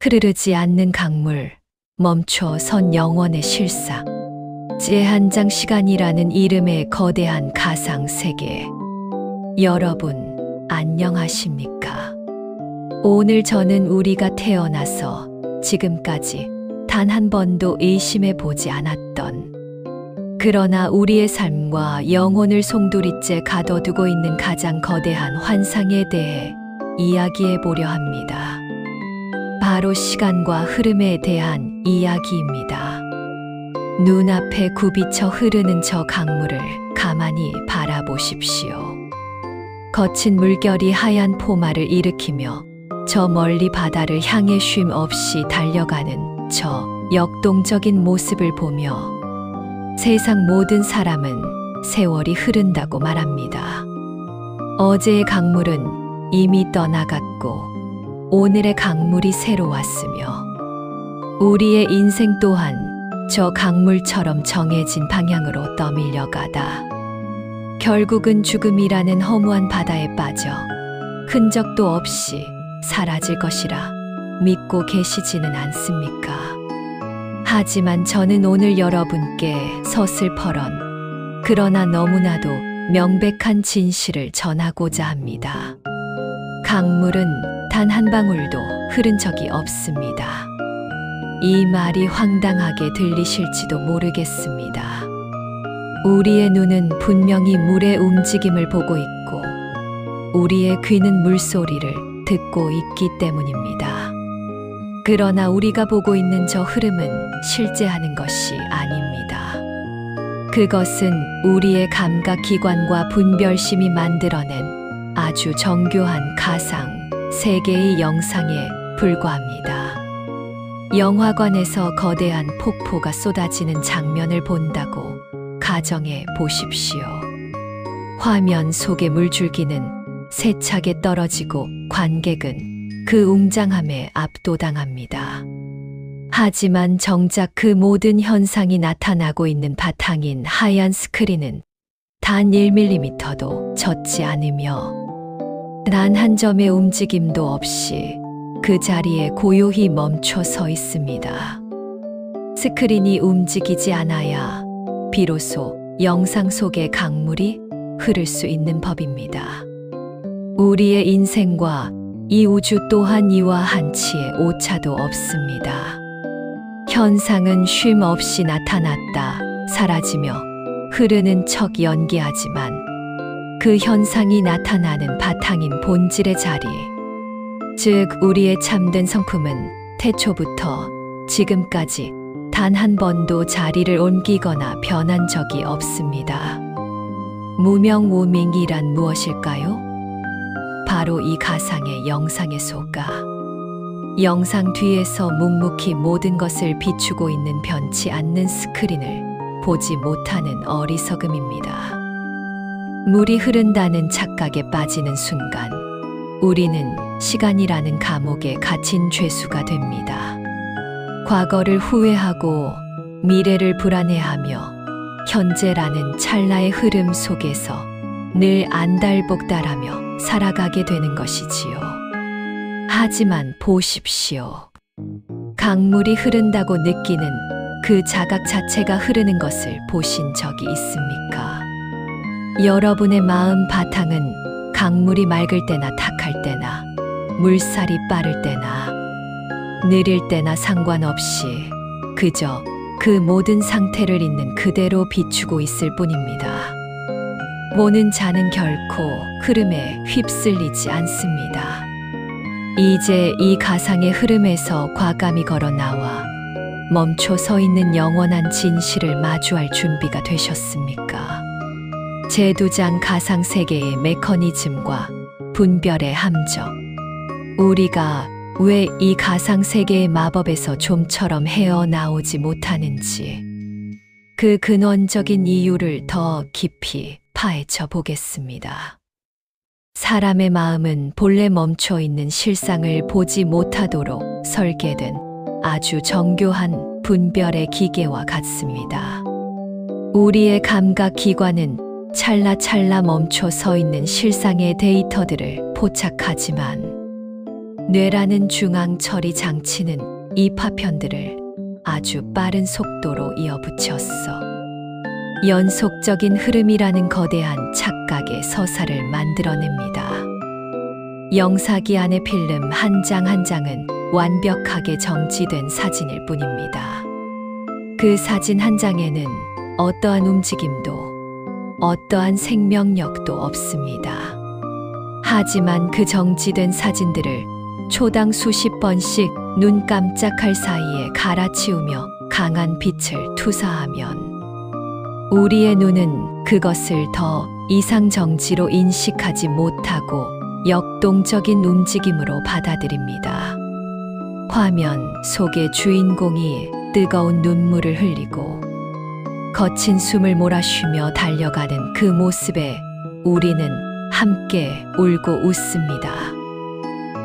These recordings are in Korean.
흐르르지 않는 강물, 멈춰 선 영원의 실상, 제한장 시간이라는 이름의 거대한 가상 세계. 여러분, 안녕하십니까? 오늘 저는 우리가 태어나서 지금까지 단 한 번도 의심해 보지 않았던, 그러나 우리의 삶과 영혼을 송두리째 가둬두고 있는 가장 거대한 환상에 대해 이야기해 보려 합니다. 바로 시간과 흐름에 대한 이야기입니다. 눈앞에 굽이쳐 흐르는 저 강물을 가만히 바라보십시오. 거친 물결이 하얀 포마를 일으키며 저 멀리 바다를 향해 쉼 없이 달려가는 저 역동적인 모습을 보며 세상 모든 사람은 세월이 흐른다고 말합니다. 어제의 강물은 이미 떠나갔고 오늘의 강물이 새로 왔으며 우리의 인생 또한 저 강물처럼 정해진 방향으로 떠밀려가다 결국은 죽음이라는 허무한 바다에 빠져 흔적도 없이 사라질 것이라 믿고 계시지는 않습니까? 하지만 저는 오늘 여러분께 서슬퍼런 그러나 너무나도 명백한 진실을 전하고자 합니다. 강물은 단 한 방울도 흐른 적이 없습니다. 이 말이 황당하게 들리실지도 모르겠습니다. 우리의 눈은 분명히 물의 움직임을 보고 있고 우리의 귀는 물소리를 듣고 있기 때문입니다. 그러나 우리가 보고 있는 저 흐름은 실제하는 것이 아닙니다. 그것은 우리의 감각기관과 분별심이 만들어낸 아주 정교한 가상 세계의 영상에 불과합니다. 영화관에서 거대한 폭포가 쏟아지는 장면을 본다고 가정해 보십시오. 화면 속의 물줄기는 세차게 떨어지고 관객은 그 웅장함에 압도당합니다. 하지만 정작 그 모든 현상이 나타나고 있는 바탕인 하얀 스크린은 단 1mm도 젖지 않으며 단 한 점의 움직임도 없이 그 자리에 고요히 멈춰 서 있습니다. 스크린이 움직이지 않아야 비로소 영상 속의 강물이 흐를 수 있는 법입니다. 우리의 인생과 이 우주 또한 이와 한치의 오차도 없습니다. 현상은 쉼 없이 나타났다 사라지며 흐르는 척 연기하지만 그 현상이 나타나는 바탕인 본질의 자리, 즉 우리의 참된 성품은 태초부터 지금까지 단 한 번도 자리를 옮기거나 변한 적이 없습니다. 무명무명이란 무엇일까요? 바로 이 가상의 영상의 속가. 영상 뒤에서 묵묵히 모든 것을 비추고 있는 변치 않는 스크린을 보지 못하는 어리석음입니다. 물이 흐른다는 착각에 빠지는 순간 우리는 시간이라는 감옥에 갇힌 죄수가 됩니다. 과거를 후회하고 미래를 불안해하며 현재라는 찰나의 흐름 속에서 늘 안달복달하며 살아가게 되는 것이지요. 하지만 보십시오. 강물이 흐른다고 느끼는 그 자각 자체가 흐르는 것을 보신 적이 있습니까? 여러분의 마음 바탕은 강물이 맑을 때나 탁할 때나 물살이 빠를 때나 느릴 때나 상관없이 그저 그 모든 상태를 있는 그대로 비추고 있을 뿐입니다. 보는 자는 결코 흐름에 휩쓸리지 않습니다. 이제 이 가상의 흐름에서 과감히 걸어 나와 멈춰 서 있는 영원한 진실을 마주할 준비가 되셨습니까? 재두장 가상세계의 메커니즘과 분별의 함정. 우리가 왜 이 가상세계의 마법에서 좀처럼 헤어나오지 못하는지 그 근원적인 이유를 더 깊이 파헤쳐 보겠습니다. 사람의 마음은 본래 멈춰 있는 실상을 보지 못하도록 설계된 아주 정교한 분별의 기계와 같습니다. 우리의 감각 기관은 찰나찰나 멈춰 서 있는 실상의 데이터들을 포착하지만 뇌라는 중앙 처리 장치는 이 파편들을 아주 빠른 속도로 이어붙였어. 연속적인 흐름이라는 거대한 착각의 서사를 만들어냅니다. 영사기 안의 필름 한 장 한 장은 완벽하게 정지된 사진일 뿐입니다. 그 사진 한 장에는 어떠한 움직임도, 어떠한 생명력도 없습니다. 하지만 그 정지된 사진들을 초당 수십 번씩 눈 깜짝할 사이에 갈아치우며 강한 빛을 투사하면 우리의 눈은 그것을 더 이상 정지로 인식하지 못하고 역동적인 움직임으로 받아들입니다. 화면 속의 주인공이 뜨거운 눈물을 흘리고 거친 숨을 몰아쉬며 달려가는 그 모습에 우리는 함께 울고 웃습니다.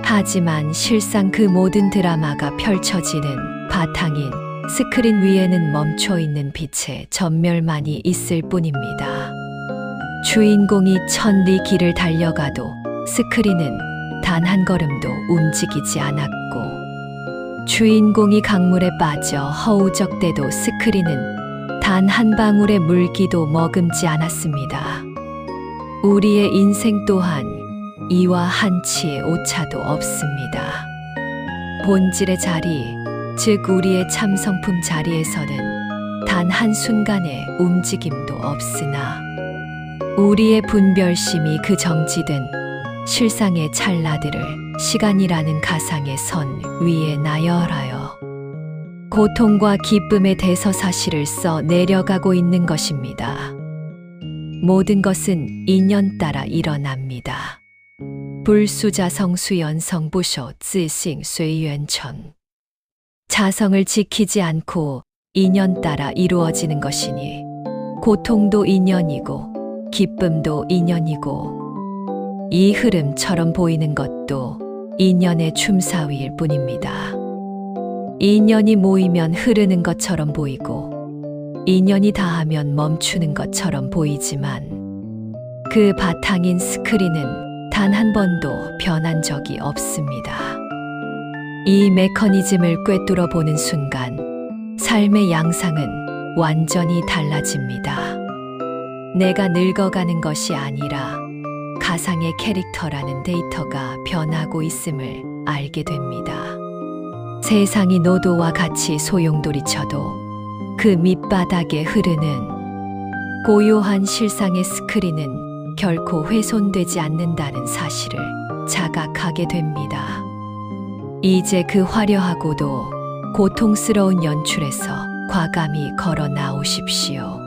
하지만 실상 그 모든 드라마가 펼쳐지는 바탕인 스크린 위에는 멈춰있는 빛의 전멸만이 있을 뿐입니다. 주인공이 천리 길을 달려가도 스크린은 단 한 걸음도 움직이지 않았고, 주인공이 강물에 빠져 허우적대도 스크린은 단 한 방울의 물기도 머금지 않았습니다. 우리의 인생 또한 이와 한치의 오차도 없습니다. 본질의 자리, 즉 우리의 참성품 자리에서는 단 한순간의 움직임도 없으나 우리의 분별심이 그 정지된 실상의 찰나들을 시간이라는 가상의 선 위에 나열하여 고통과 기쁨의 대서사시를 써 내려가고 있는 것입니다. 모든 것은 인연 따라 일어납니다. 불수자성수연성부쇼 쯔싱쇠연천. 자성을 지키지 않고 인연 따라 이루어지는 것이니 고통도 인연이고 기쁨도 인연이고 이 흐름처럼 보이는 것도 인연의 춤사위일 뿐입니다. 인연이 모이면 흐르는 것처럼 보이고 인연이 닿으면 멈추는 것처럼 보이지만 그 바탕인 스크린은 단 한 번도 변한 적이 없습니다. 이 메커니즘을 꿰뚫어 보는 순간 삶의 양상은 완전히 달라집니다. 내가 늙어가는 것이 아니라 가상의 캐릭터라는 데이터가 변하고 있음을 알게 됩니다. 세상이 노도와 같이 소용돌이쳐도 그 밑바닥에 흐르는 고요한 실상의 스크린은 결코 훼손되지 않는다는 사실을 자각하게 됩니다. 이제 그 화려하고도 고통스러운 연출에서 과감히 걸어 나오십시오.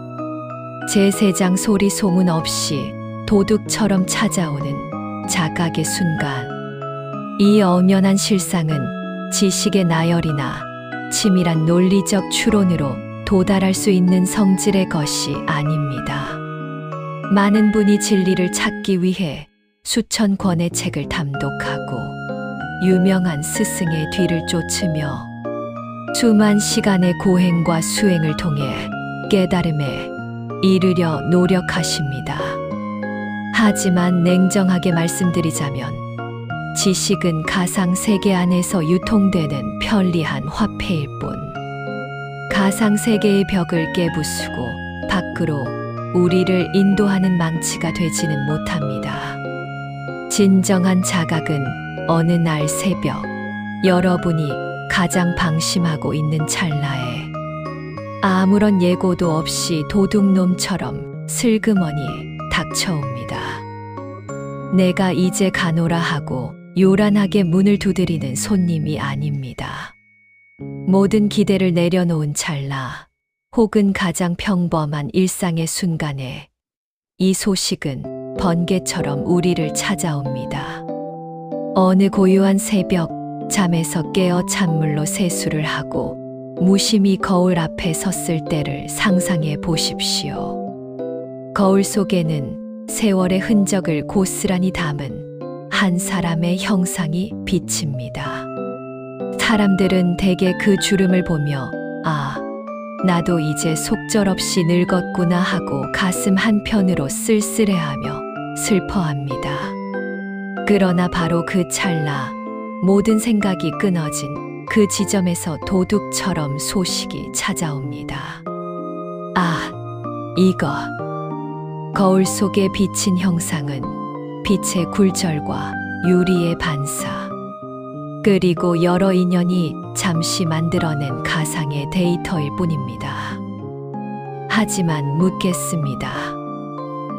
제세장 소리 소문 없이 도둑처럼 찾아오는 자각의 순간, 이 엄연한 실상은 지식의 나열이나 치밀한 논리적 추론으로 도달할 수 있는 성질의 것이 아닙니다. 많은 분이 진리를 찾기 위해 수천 권의 책을 담독하고 유명한 스승의 뒤를 쫓으며 수만 시간의 고행과 수행을 통해 깨달음에 이르려 노력하십니다. 하지만 냉정하게 말씀드리자면 지식은 가상 세계 안에서 유통되는 편리한 화폐일 뿐, 가상 세계의 벽을 깨부수고 밖으로 우리를 인도하는 망치가 되지는 못합니다. 진정한 자각은 어느 날 새벽 여러분이 가장 방심하고 있는 찰나에 아무런 예고도 없이 도둑놈처럼 슬그머니 닥쳐옵니다. 내가 이제 가노라 하고 요란하게 문을 두드리는 손님이 아닙니다. 모든 기대를 내려놓은 찰나, 혹은 가장 평범한 일상의 순간에 이 소식은 번개처럼 우리를 찾아옵니다. 어느 고요한 새벽, 잠에서 깨어 찬물로 세수를 하고 무심히 거울 앞에 섰을 때를 상상해 보십시오. 거울 속에는 세월의 흔적을 고스란히 담은 한 사람의 형상이 비칩니다. 사람들은 대개 그 주름을 보며 아, 나도 이제 속절없이 늙었구나 하고 가슴 한편으로 쓸쓸해하며 슬퍼합니다. 그러나 바로 그 찰나 모든 생각이 끊어진 그 지점에서 도둑처럼 소식이 찾아옵니다. 아, 이거. 거울 속에 비친 형상은 빛의 굴절과 유리의 반사, 그리고 여러 인연이 잠시 만들어낸 가상의 데이터일 뿐입니다. 하지만 묻겠습니다.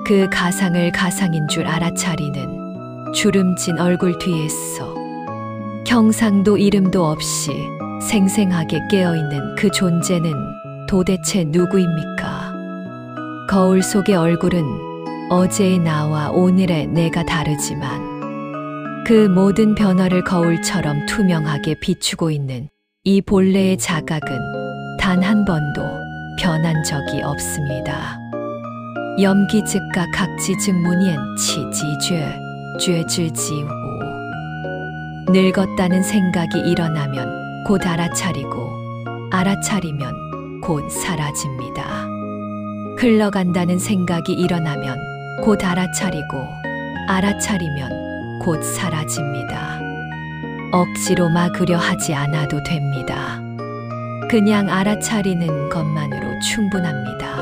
그 가상을 가상인 줄 알아차리는 주름진 얼굴 뒤에서 형상도 이름도 없이 생생하게 깨어있는 그 존재는 도대체 누구입니까? 거울 속의 얼굴은 어제의 나와 오늘의 내가 다르지만 그 모든 변화를 거울처럼 투명하게 비추고 있는 이 본래의 자각은 단 한 번도 변한 적이 없습니다. 염기즉가 각지즉문옌 치지죄 죄질지후. 늙었다는 생각이 일어나면 곧 알아차리고 알아차리면 곧 사라집니다. 흘러간다는 생각이 일어나면 곧 알아차리고 알아차리면 곧 사라집니다. 억지로 막으려 하지 않아도 됩니다. 그냥 알아차리는 것만으로 충분합니다.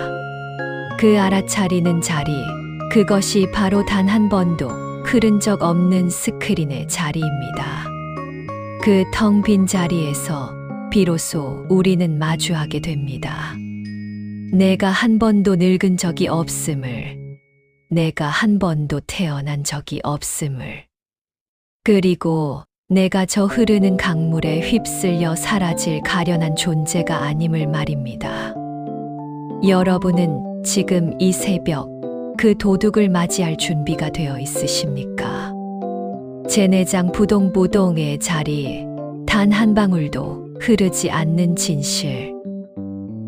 그 알아차리는 자리, 그것이 바로 단 한 번도 흐른 적 없는 스크린의 자리입니다. 그 텅 빈 자리에서 비로소 우리는 마주하게 됩니다. 내가 한 번도 늙은 적이 없음을, 내가 한 번도 태어난 적이 없음을, 그리고 내가 저 흐르는 강물에 휩쓸려 사라질 가련한 존재가 아님을 말입니다. 여러분은 지금 이 새벽 그 도둑을 맞이할 준비가 되어 있으십니까? 제 내장 부동부동의 자리, 단 한 방울도 흐르지 않는 진실.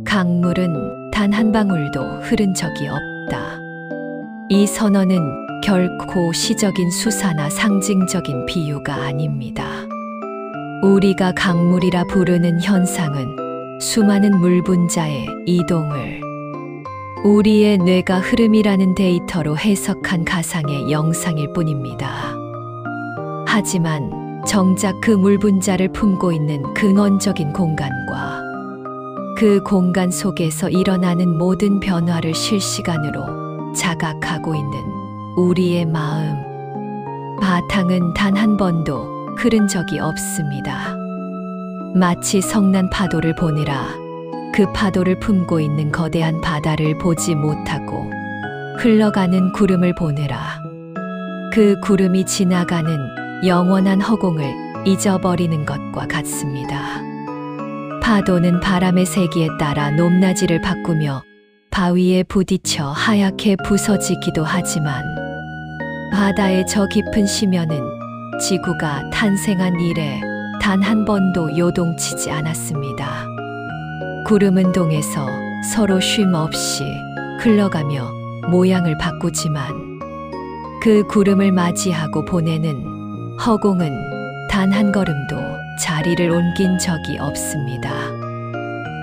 강물은 단 한 방울도 흐른 적이 없다. 이 선언은 결코 시적인 수사나 상징적인 비유가 아닙니다. 우리가 강물이라 부르는 현상은 수많은 물 분자의 이동을 우리의 뇌가 흐름이라는 데이터로 해석한 가상의 영상일 뿐입니다. 하지만 정작 그 물 분자를 품고 있는 근원적인 공간과 그 공간 속에서 일어나는 모든 변화를 실시간으로 자각하고 있는 우리의 마음, 바탕은 단 한 번도 흐른 적이 없습니다. 마치 성난 파도를 보느라 그 파도를 품고 있는 거대한 바다를 보지 못하고 흘러가는 구름을 보느라 그 구름이 지나가는 영원한 허공을 잊어버리는 것과 같습니다. 파도는 바람의 세기에 따라 높낮이를 바꾸며 바위에 부딪혀 하얗게 부서지기도 하지만 바다의 저 깊은 심연은 지구가 탄생한 이래 단 한 번도 요동치지 않았습니다. 구름은 동에서 서로 쉼 없이 흘러가며 모양을 바꾸지만 그 구름을 맞이하고 보내는 허공은 단 한 걸음도 자리를 옮긴 적이 없습니다.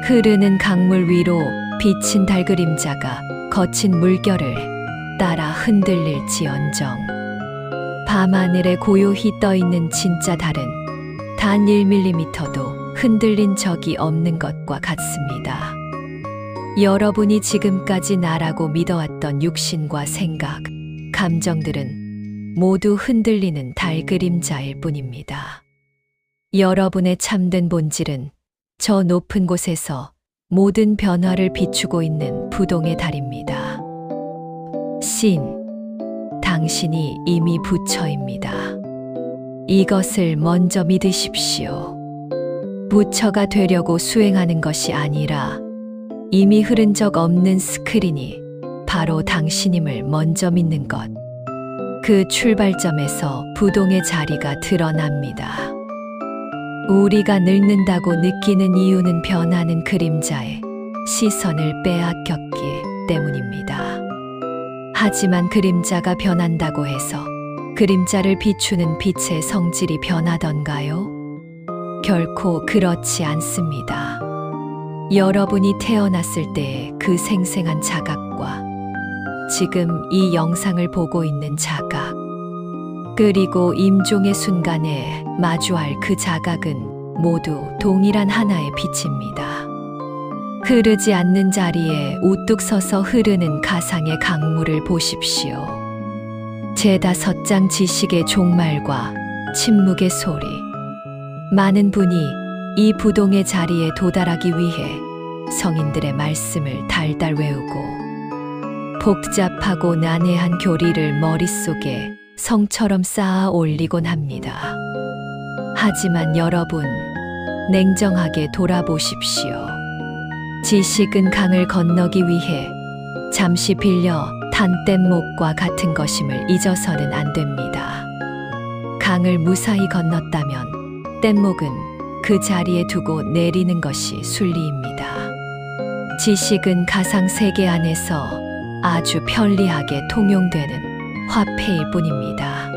흐르는 강물 위로 비친 달 그림자가 거친 물결을 따라 흔들릴지언정 밤하늘에 고요히 떠있는 진짜 달은 단 1mm도 흔들린 적이 없는 것과 같습니다. 여러분이 지금까지 나라고 믿어왔던 육신과 생각, 감정들은 모두 흔들리는 달 그림자일 뿐입니다. 여러분의 참된 본질은 저 높은 곳에서 모든 변화를 비추고 있는 부동의 달입니다. 신, 당신이 이미 부처입니다. 이것을 먼저 믿으십시오. 부처가 되려고 수행하는 것이 아니라 이미 흐른 적 없는 스크린이 바로 당신임을 먼저 믿는 것. 그 출발점에서 부동의 자리가 드러납니다. 우리가 늙는다고 느끼는 이유는 변하는 그림자에 시선을 빼앗겼기 때문입니다. 하지만 그림자가 변한다고 해서 그림자를 비추는 빛의 성질이 변하던가요? 결코 그렇지 않습니다. 여러분이 태어났을 때의 그 생생한 자각과 지금 이 영상을 보고 있는 자각, 그리고 임종의 순간에 마주할 그 자각은 모두 동일한 하나의 빛입니다. 흐르지 않는 자리에 우뚝 서서 흐르는 가상의 강물을 보십시오. 제5장 지식의 종말과 침묵의 소리. 많은 분이 이 부동의 자리에 도달하기 위해 성인들의 말씀을 달달 외우고 복잡하고 난해한 교리를 머릿속에 성처럼 쌓아 올리곤 합니다. 하지만 여러분, 냉정하게 돌아보십시오. 지식은 강을 건너기 위해 잠시 빌려 탄 뗏목과 같은 것임을 잊어서는 안 됩니다. 강을 무사히 건넜다면 뗏목은 그 자리에 두고 내리는 것이 순리입니다. 지식은 가상 세계 안에서 아주 편리하게 통용되는 화폐일 뿐입니다.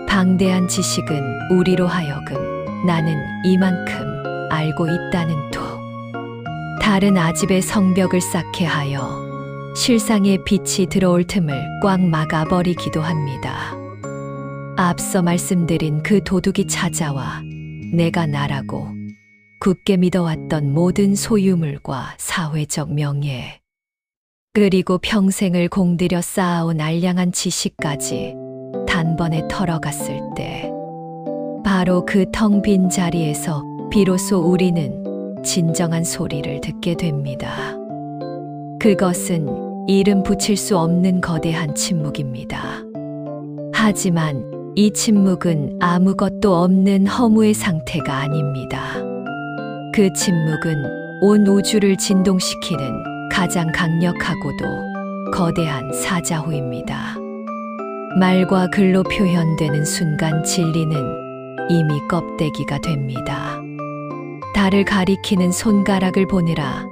방대한 지식은 우리로 하여금 나는 이만큼 알고 있다는 톡, 다른 아집의 성벽을 쌓게 하여 실상의 빛이 들어올 틈을 꽉 막아버리기도 합니다. 앞서 말씀드린 그 도둑이 찾아와 내가 나라고 굳게 믿어왔던 모든 소유물과 사회적 명예, 그리고 평생을 공들여 쌓아온 알량한 지식까지 단번에 털어갔을 때 바로 그 텅 빈 자리에서 비로소 우리는 진정한 소리를 듣게 됩니다. 그것은 이름 붙일 수 없는 거대한 침묵입니다. 하지만 이 침묵은 아무것도 없는 허무의 상태가 아닙니다. 그 침묵은 온 우주를 진동시키는 가장 강력하고도 거대한 사자후입니다. 말과 글로 표현되는 순간 진리는 이미 껍데기가 됩니다. 달을 가리키는 손가락을 보느라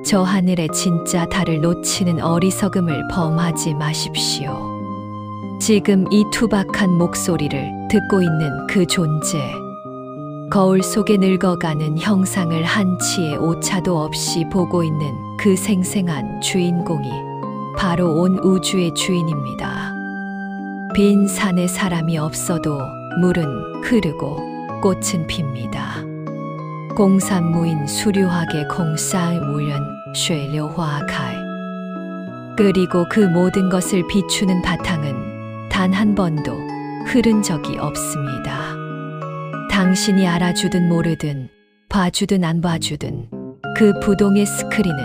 저 하늘의 진짜 달을 놓치는 어리석음을 범하지 마십시오. 지금 이 투박한 목소리를 듣고 있는 그 존재, 거울 속에 늙어가는 형상을 한치의 오차도 없이 보고 있는 그 생생한 주인공이 바로 온 우주의 주인입니다. 빈 산에 사람이 없어도 물은 흐르고 꽃은 핍니다. 공산무인 수류하게 공사의 무연 쉐려화칼. 그리고 그 모든 것을 비추는 바탕은 단 한 번도 흐른 적이 없습니다. 당신이 알아주든 모르든 봐주든 안 봐주든 그 부동의 스크린은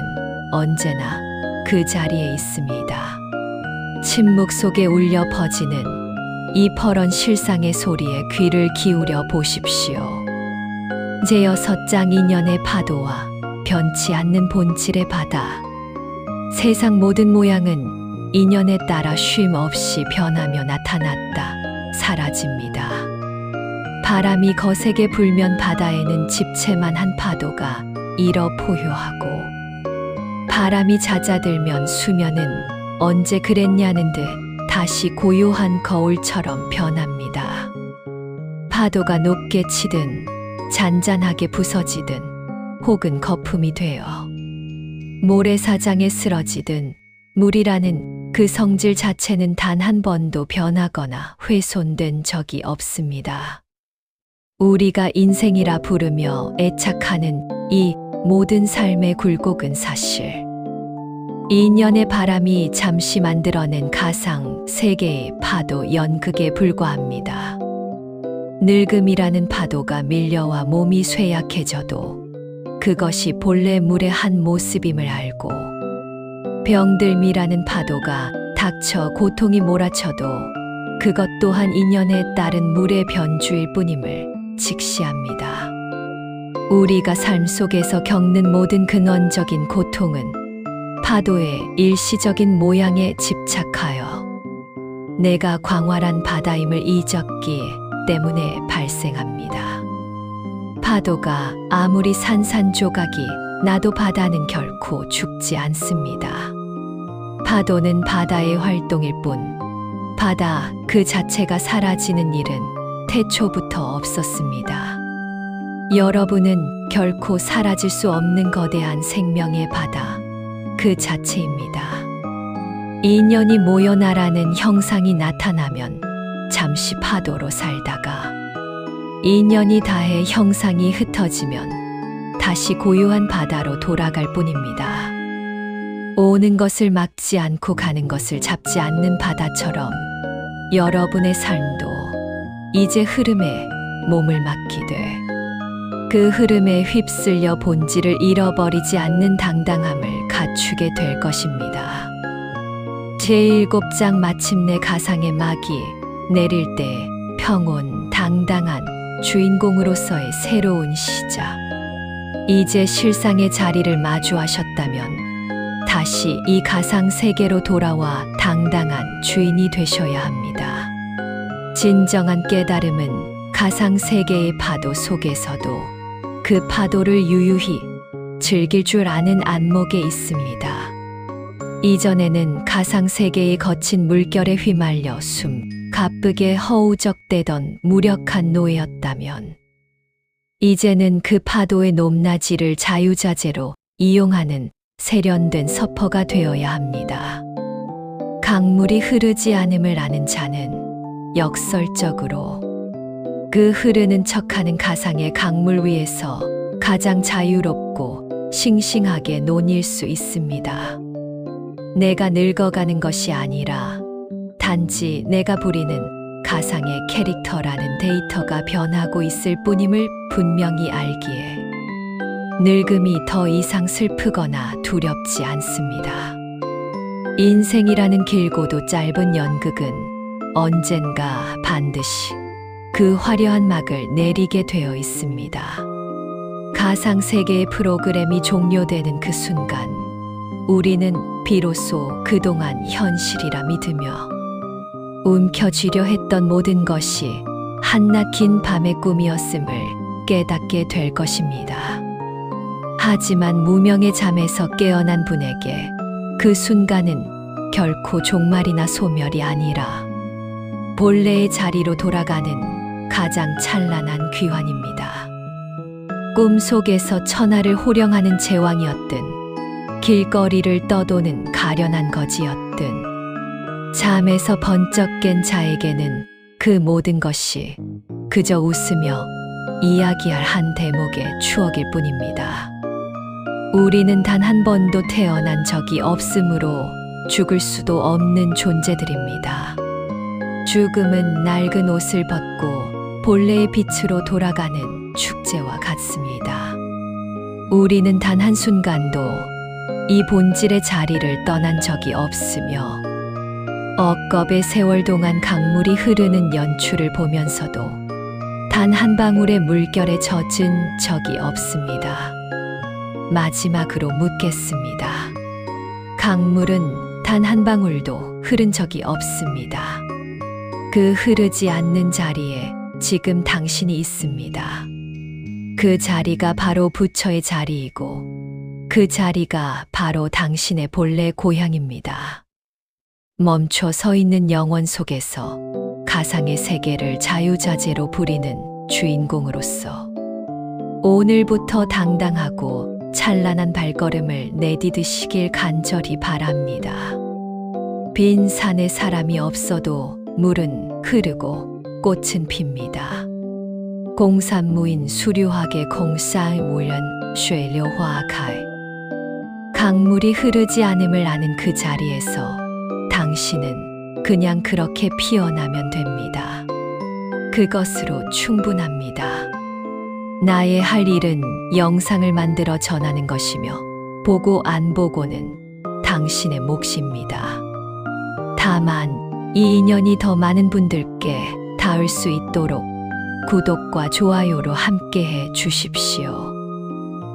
언제나 그 자리에 있습니다. 침묵 속에 울려 퍼지는 이 퍼런 실상의 소리에 귀를 기울여 보십시오. 제6장 인연의 파도와 변치 않는 본질의 바다. 세상 모든 모양은 인연에 따라 쉼 없이 변하며 나타났다, 사라집니다. 바람이 거세게 불면 바다에는 집채만 한 파도가 일어 포효하고, 바람이 잦아들면 수면은 언제 그랬냐는 듯 다시 고요한 거울처럼 변합니다. 파도가 높게 치든 잔잔하게 부서지든 혹은 거품이 되어 모래사장에 쓰러지든 물이라는 그 성질 자체는 단 한 번도 변하거나 훼손된 적이 없습니다. 우리가 인생이라 부르며 애착하는 이 모든 삶의 굴곡은 사실 인연의 바람이 잠시 만들어낸 가상 세계의 파도 연극에 불과합니다. 늙음이라는 파도가 밀려와 몸이 쇠약해져도 그것이 본래 물의 한 모습임을 알고, 병들미라는 파도가 닥쳐 고통이 몰아쳐도 그것 또한 인연에 따른 물의 변주일 뿐임을 직시합니다. 우리가 삶 속에서 겪는 모든 근원적인 고통은 파도의 일시적인 모양에 집착하여 내가 광활한 바다임을 잊었기 때문에 발생합니다. 파도가 아무리 산산조각이 나도 바다는 결코 죽지 않습니다. 파도는 바다의 활동일 뿐, 바다 그 자체가 사라지는 일은 태초부터 없었습니다. 여러분은 결코 사라질 수 없는 거대한 생명의 바다 그 자체입니다. 인연이 모여 나라는 형상이 나타나면 잠시 파도로 살다가 인연이 다해 형상이 흩어지면 다시 고요한 바다로 돌아갈 뿐입니다. 오는 것을 막지 않고 가는 것을 잡지 않는 바다처럼 여러분의 삶도 이제 흐름에 몸을 맡기되 그 흐름에 휩쓸려 본질을 잃어버리지 않는 당당함을 갖추게 될 것입니다. 제7장 마침내 가상의 막이 내릴 때 평온 당당한 주인공으로서의 새로운 시작. 이제 실상의 자리를 마주하셨다면 다시 이 가상 세계로 돌아와 당당한 주인이 되셔야 합니다. 진정한 깨달음은 가상 세계의 파도 속에서도 그 파도를 유유히 즐길 줄 아는 안목에 있습니다. 이전에는 가상 세계의 거친 물결에 휘말려 가쁘게 허우적대던 무력한 노예였다면 이제는 그 파도의 높낮이를 자유자재로 이용하는 세련된 서퍼가 되어야 합니다. 강물이 흐르지 않음을 아는 자는 역설적으로 그 흐르는 척하는 가상의 강물 위에서 가장 자유롭고 싱싱하게 논일 수 있습니다. 내가 늙어가는 것이 아니라 단지 내가 부리는 가상의 캐릭터라는 데이터가 변하고 있을 뿐임을 분명히 알기에 늙음이 더 이상 슬프거나 두렵지 않습니다. 인생이라는 길고도 짧은 연극은 언젠가 반드시 그 화려한 막을 내리게 되어 있습니다. 가상 세계의 프로그램이 종료되는 그 순간 우리는 비로소 그동안 현실이라 믿으며 움켜쥐려 했던 모든 것이 한낮 긴 밤의 꿈이었음을 깨닫게 될 것입니다. 하지만 무명의 잠에서 깨어난 분에게 그 순간은 결코 종말이나 소멸이 아니라 본래의 자리로 돌아가는 가장 찬란한 귀환입니다. 꿈 속에서 천하를 호령하는 제왕이었든 길거리를 떠도는 가련한 거지였든 잠에서 번쩍 깬 자에게는 그 모든 것이 그저 웃으며 이야기할 한 대목의 추억일 뿐입니다. 우리는 단 한 번도 태어난 적이 없으므로 죽을 수도 없는 존재들입니다. 죽음은 낡은 옷을 벗고 본래의 빛으로 돌아가는 축제와 같습니다. 우리는 단 한순간도 이 본질의 자리를 떠난 적이 없으며 억겁의 세월 동안 강물이 흐르는 연출을 보면서도 단 한 방울의 물결에 젖은 적이 없습니다. 마지막으로 묻겠습니다. 강물은 단 한 방울도 흐른 적이 없습니다. 그 흐르지 않는 자리에 지금 당신이 있습니다. 그 자리가 바로 부처의 자리이고 그 자리가 바로 당신의 본래 고향입니다. 멈춰 서 있는 영원 속에서 가상의 세계를 자유자재로 부리는 주인공으로서 오늘부터 당당하고 찬란한 발걸음을 내디드시길 간절히 바랍니다. 빈 산에 사람이 없어도 물은 흐르고 꽃은 핍니다. 공산무인 수류하게 공사의 우연 쉐려화카이 강물이 흐르지 않음을 아는 그 자리에서 당신은 그냥 그렇게 피어나면 됩니다. 그것으로 충분합니다. 나의 할 일은 영상을 만들어 전하는 것이며 보고 안 보고는 당신의 몫입니다. 다만 이 인연이 더 많은 분들께 닿을 수 있도록 구독과 좋아요로 함께해 주십시오.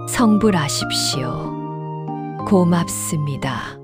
성불하십시오. 고맙습니다.